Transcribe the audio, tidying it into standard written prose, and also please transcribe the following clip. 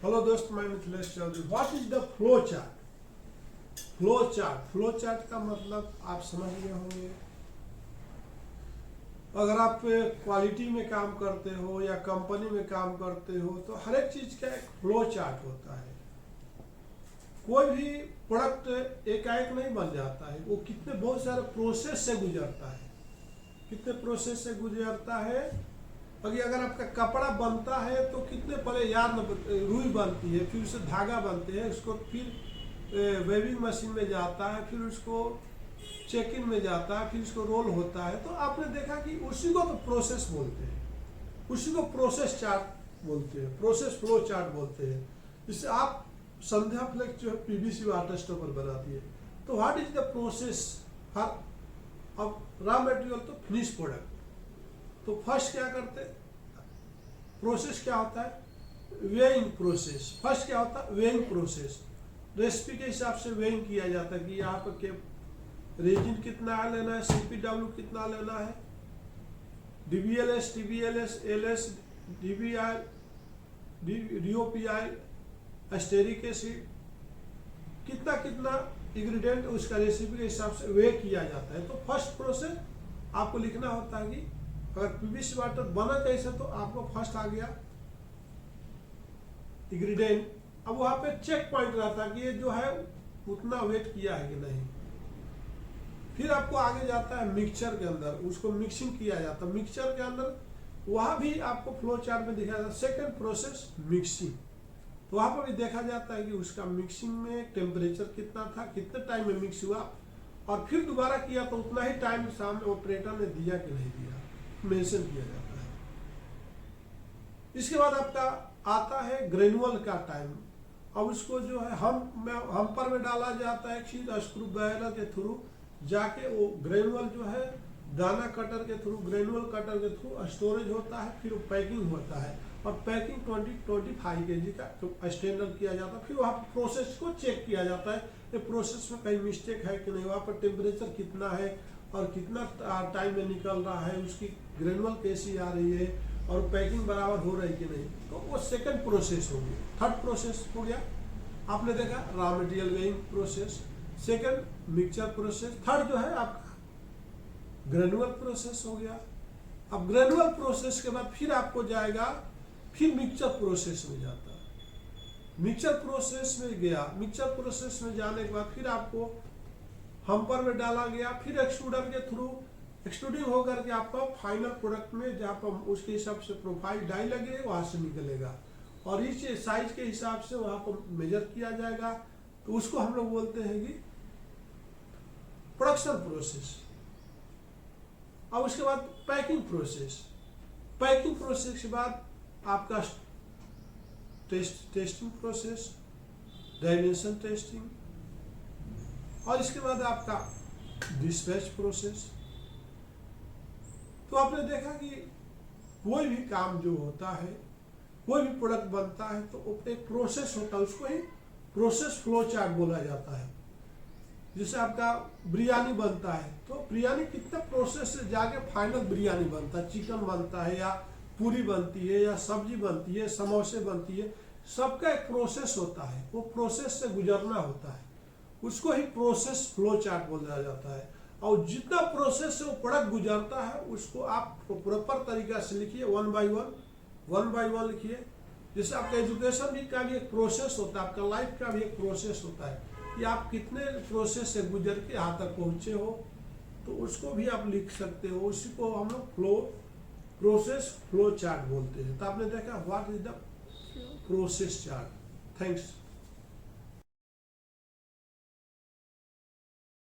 Hello दोस्त, मैं Mithilesh Chaudhary. What is the flow chart? Flow chart का मतलब आप समझ गए होंगे। अगर आप क्वालिटी में काम करते हो या कंपनी में काम करते हो तो हर एक चीज का एक फ्लो चार्ट होता है। कोई भी प्रोडक्ट एकाएक नहीं बन जाता है, वो कितने बहुत सारे प्रोसेस से गुजरता है। कितने प्रोसेस से गुजरता है? अगर आपका कपड़ा बनता है तो कितने पहले रुई बनती है, फिर उससे धागा बनते हैं, उसको फिर वेविंग मशीन में जाता है, फिर उसको चेकिंग में जाता है, फिर उसको रोल होता है। तो आपने देखा कि उसी को तो प्रोसेस बोलते हैं, उसी को प्रोसेस चार्ट बोलते हैं, प्रोसेस फ्लो चार्ट बोलते हैं। जिससे आप संध्या फ्लेक्स जो है पीवीसी वाटर स्टॉपर बनाती है। तो what is the process of raw material to finish product? तो फर्स्ट क्या करते, प्रोसेस क्या होता है? Weighing process. फर्स्ट क्या होता है? Weighing process. रेसिपी के हिसाब से वेइंग किया जाता है कि यहाँ पर के रेजिन कितना लेना है, सीपीडब्ल्यू कितना लेना है, डीबीएलएस, टीबीएलएस, एलएस, डीबीआई, डीओपीआई, एस्टेरिक एसिड, कितना कितना इंग्रेडिएंट उसका रेसिपी के हिसाब से वे किया जाता है। तो फर्स्ट प्रोसेस आपको लिखना होता है कि अगर पीवीसी वाटर बना कैसे, तो आपको फर्स्ट आ गया इंग्रेडिएंट। अब वहां पे चेक पॉइंट रहता है कि ये जो है उतना वेट किया है कि नहीं। फिर आपको आगे जाता है मिक्सचर के अंदर, उसको मिक्सिंग किया जाता है। मिक्सचर के अंदर वहां भी आपको फ्लो चार्ट में दिखाया जाता है सेकेंड प्रोसेस मिक्सिंग। तो वहां पर भी देखा जाता है कि उसका मिक्सिंग में टेम्परेचर कितना था, कितने टाइम में मिक्स हुआ, और फिर दोबारा किया तो उतना ही टाइम सामने ऑपरेटर ने दिया कि नहीं दिया, मेंशन किया जाता है। इसके बाद आपका आता है ग्रेनुअल का टाइम। अब उसको जो है हमपर में डाला जाता है, स्क्रू ड्राइवर के थ्रू जाके वो ग्रेनुअल जो है दाना कटर के थ्रू, ग्रेनुअल कटर के थ्रू स्टोरेज होता है, फिर पैकिंग होता है, और पैकिंग 20-25 kg का स्टैंडर्ड किया जाता है। फिर वहाँ पर प्रोसेस को चेक किया जाता है, ये प्रोसेस में कहीं मिस्टेक है कि नहीं, वहाँ पर टेम्परेचर कितना है और कितना टाइम में निकल रहा है, उसकी ग्रेनुअल कैसी आ रही है, और पैकिंग बराबर हो रही है कि नहीं। तो वो सेकंड प्रोसेस हो गया। थर्ड प्रोसेस हो गया, आपने देखा raw material weighing process, second mixture process, third जो है आपका ग्रेनुअल प्रोसेस हो गया। अब ग्रेनुअल प्रोसेस के बाद फिर आपको जाएगा, फिर मिक्सचर प्रोसेस में जाता है। मिक्सचर प्रोसेस में गया, मिक्सचर प्रोसेस में जाने के बाद फिर आपको हमपर में डाला गया, फिर एक्सट्रूडर के थ्रू एक्सट्रूडिंग होकर के आपका फाइनल प्रोडक्ट में जहाँ पर उसके हिसाब से प्रोफाइल डाई लगे वहां से निकलेगा, और इस साइज के हिसाब से वहां पर मेजर किया जाएगा। तो उसको हम लोग बोलते हैं कि प्रोडक्शन प्रोसेस। अब उसके बाद पैकिंग प्रोसेस। पैकिंग प्रोसेस के बाद आपका टेस्टिंग प्रोसेस, डायमेंशन टेस्टिंग, और इसके बाद आपका डिस्पैच प्रोसेस। तो आपने देखा कि कोई भी काम जो होता है, कोई भी प्रोडक्ट बनता है तो एक प्रोसेस होता है, उसको ही प्रोसेस फ्लो चार्ट बोला जाता है। जैसे आपका बिरयानी बनता है तो बिरयानी कितने प्रोसेस से जाके फाइनल बिरयानी बनता है, चिकन बनता है या पूरी बनती है या सब्जी बनती है, समोसे बनती है, सबका एक प्रोसेस होता है, वो प्रोसेस से गुजरना होता है, उसको ही प्रोसेस फ्लो चार्ट बोला जाता है। और जितना प्रोसेस से वो प्रोडक्ट गुजरता है उसको आप प्रॉपर तरीका से लिखिए, वन बाय वन लिखिए। जैसे आपका एजुकेशन भी का भी एक प्रोसेस होता है, आपका लाइफ का भी एक प्रोसेस होता है कि आप कितने प्रोसेस से गुजर के यहाँ तक पहुँचे हो, तो उसको भी आप लिख सकते हो। उसी को हम लोग प्रोसेस फ्लो चार्ट बोलते हैं। तो आपने देखा what is the process chart. Thanks.